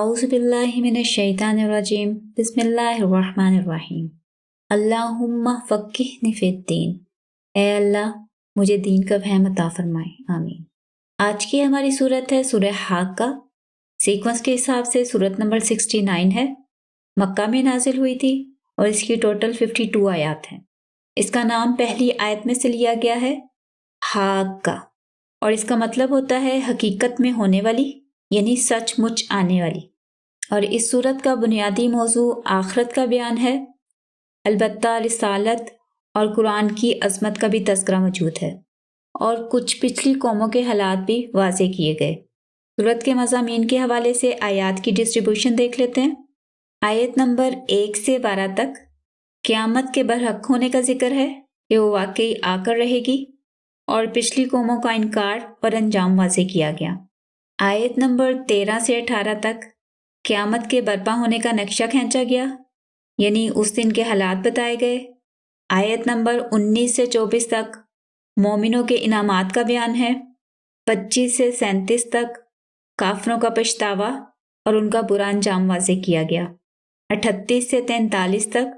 اعوذ باللہ من الشیطان الرجیم بسم اللہ الرحمن الرحیم اللہم فقہنی فی الدین، اے اللہ مجھے دین کا فہم عطا فرمائے، آمین۔ آج کی ہماری صورت ہے سورہ حاقہ۔ سیکوینس کے حساب سے صورت نمبر 69 ہے، مکہ میں نازل ہوئی تھی اور اس کی ٹوٹل 52 آیات ہیں۔ اس کا نام پہلی آیت میں سے لیا گیا ہے حاقہ، اور اس کا مطلب ہوتا ہے حقیقت میں ہونے والی، یعنی سچ مچ آنے والی۔ اور اس صورت کا بنیادی موضوع آخرت کا بیان ہے، البتہ رسالت اور قرآن کی عظمت کا بھی تذکرہ موجود ہے، اور کچھ پچھلی قوموں کے حالات بھی واضح کیے گئے۔ صورت کے مضامین کے حوالے سے آیات کی ڈسٹریبیوشن دیکھ لیتے ہیں۔ آیت نمبر 1 سے 12 تک قیامت کے برحق ہونے کا ذکر ہے کہ وہ واقعی آ کر رہے گی، اور پچھلی قوموں کا انکار اور انجام واضح کیا گیا۔ آیت نمبر 13 سے 18 تک قیامت کے برپا ہونے کا نقشہ کھینچا گیا، یعنی اس دن کے حالات بتائے گئے۔ آیت نمبر 19 سے 24 تک مومنوں کے انعامات کا بیان ہے۔ 25 سے 37 تک کافروں کا پچھتاوا اور ان کا برا انجام واضح کیا گیا۔ 38 سے 43 تک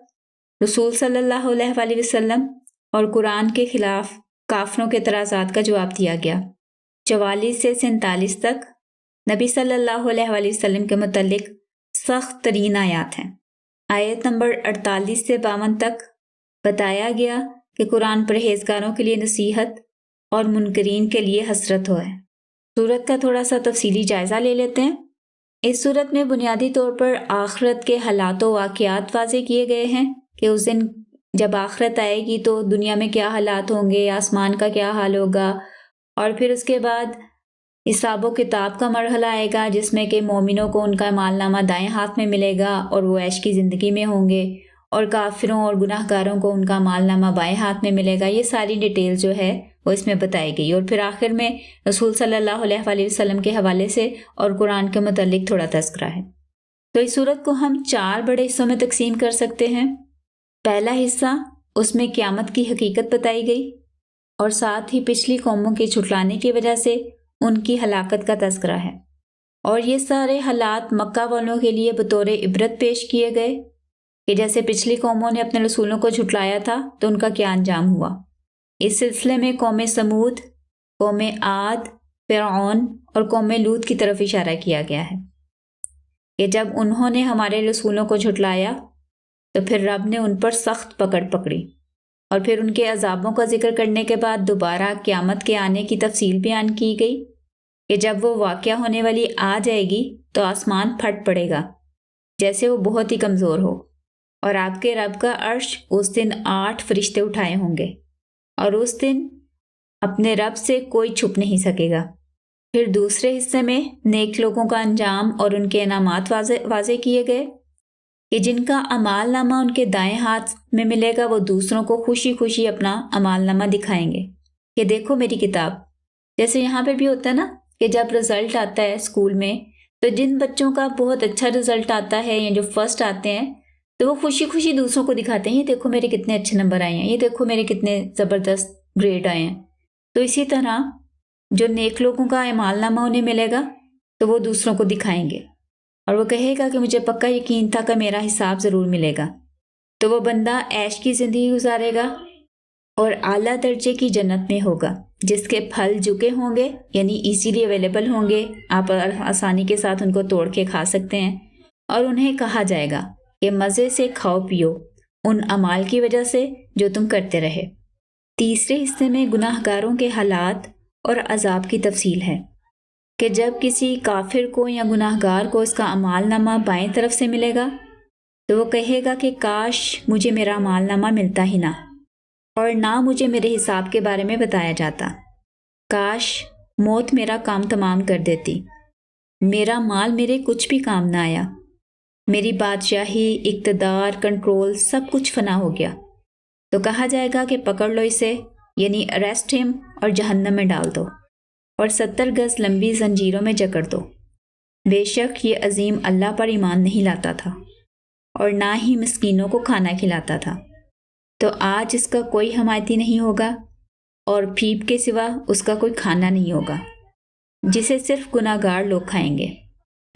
رسول صلی اللہ علیہ وآلہ وسلم اور قرآن کے خلاف کافروں کے اعتراضات کا جواب دیا گیا۔ 44 سے 47 تک نبی صلی اللہ علیہ وآلہ وسلم کے متعلق سخت ترین آیات ہیں۔ آیت نمبر 48 سے 52 تک بتایا گیا کہ قرآن پرہیزگاروں کے لیے نصیحت اور منکرین کے لیے حسرت ہے۔ سورت کا تھوڑا سا تفصیلی جائزہ لے لیتے ہیں۔ اس سورت میں بنیادی طور پر آخرت کے حالات و واقعات واضح کیے گئے ہیں کہ اس دن جب آخرت آئے گی تو دنیا میں کیا حالات ہوں گے، آسمان کا کیا حال ہوگا، اور پھر اس کے بعد حساب و کتاب کا مرحلہ آئے گا جس میں کہ مومنوں کو ان کا اعمال نامہ دائیں ہاتھ میں ملے گا اور وہ عیش کی زندگی میں ہوں گے، اور کافروں اور گناہ گاروں کو ان کا اعمال نامہ بائیں ہاتھ میں ملے گا۔ یہ ساری ڈیٹیل جو ہے وہ اس میں بتائی گئی، اور پھر آخر میں رسول صلی اللہ علیہ وآلہ وسلم کے حوالے سے اور قرآن کے متعلق تھوڑا تذکرہ ہے۔ تو اس صورت کو ہم 4 بڑے حصوں میں تقسیم کر سکتے ہیں۔ پہلا حصہ، اس میں قیامت کی حقیقت بتائی گئی، اور ساتھ ہی پچھلی قوموں کے جھٹلانے کی وجہ سے ان کی ہلاکت کا تذکرہ ہے، اور یہ سارے حالات مکہ والوں کے لیے بطور عبرت پیش کیے گئے کہ جیسے پچھلی قوموں نے اپنے رسولوں کو جھٹلایا تھا تو ان کا کیا انجام ہوا۔ اس سلسلے میں قوم سمود، قوم عاد، فرعون اور قوم لوط کی طرف اشارہ کیا گیا ہے کہ جب انہوں نے ہمارے رسولوں کو جھٹلایا تو پھر رب نے ان پر سخت پکڑ پکڑی، اور پھر ان کے عذابوں کا ذکر کرنے کے بعد دوبارہ قیامت کے آنے کی تفصیل بیان کی گئی کہ جب وہ واقعہ ہونے والی آ جائے گی تو آسمان پھٹ پڑے گا جیسے وہ بہت ہی کمزور ہو، اور آپ کے رب کا عرش اس دن 8 فرشتے اٹھائے ہوں گے، اور اس دن اپنے رب سے کوئی چھپ نہیں سکے گا۔ پھر دوسرے حصے میں نیک لوگوں کا انجام اور ان کے انعامات واضح کیے گئے کہ جن کا اعمال نامہ ان کے دائیں ہاتھ میں ملے گا وہ دوسروں کو خوشی خوشی اپنا اعمال نامہ دکھائیں گے کہ دیکھو میری کتاب۔ جیسے یہاں پہ بھی ہوتا ہے نا کہ جب رزلٹ آتا ہے اسکول میں تو جن بچوں کا بہت اچھا رزلٹ آتا ہے یا جو فرسٹ آتے ہیں تو وہ خوشی خوشی دوسروں کو دکھاتے ہیں، یہ دیکھو میرے کتنے اچھے نمبر آئے ہیں، یہ دیکھو میرے کتنے زبردست گریڈ آئے ہیں۔ تو اسی طرح جو نیک لوگوں کا اعمال نامہ انہیں ملے گا تو وہ دوسروں کو دکھائیں گے، اور وہ کہے گا کہ مجھے پکا یقین تھا کہ میرا حساب ضرور ملے گا۔ تو وہ بندہ عیش کی زندگی گزارے گا اور اعلیٰ درجے کی جنت میں ہوگا جس کے پھل جھکے ہوں گے، یعنی ایزیلی اویلیبل ہوں گے، آپ آسانی کے ساتھ ان کو توڑ کے کھا سکتے ہیں، اور انہیں کہا جائے گا کہ مزے سے کھاؤ پیو ان اعمال کی وجہ سے جو تم کرتے رہے۔ تیسرے حصے میں گناہ گاروں کے حالات اور عذاب کی تفصیل ہے کہ جب کسی کافر کو یا گناہ گار کو اس کا اعمال نامہ بائیں طرف سے ملے گا تو وہ کہے گا کہ کاش مجھے میرا اعمال نامہ ملتا ہی نہ، اور نہ مجھے میرے حساب کے بارے میں بتایا جاتا، کاش موت میرا کام تمام کر دیتی، میرا مال میرے کچھ بھی کام نہ آیا، میری بادشاہی، اقتدار، کنٹرول سب کچھ فنا ہو گیا۔ تو کہا جائے گا کہ پکڑ لو اسے، یعنی اریسٹ ہم، اور جہنم میں ڈال دو، اور 70 گز لمبی زنجیروں میں جکڑ دو۔ بے شک یہ عظیم اللہ پر ایمان نہیں لاتا تھا اور نہ ہی مسکینوں کو کھانا کھلاتا تھا، تو آج اس کا کوئی حمایتی نہیں ہوگا اور پھیپ کے سوا اس کا کوئی کھانا نہیں ہوگا، جسے صرف گناہ گار لوگ کھائیں گے۔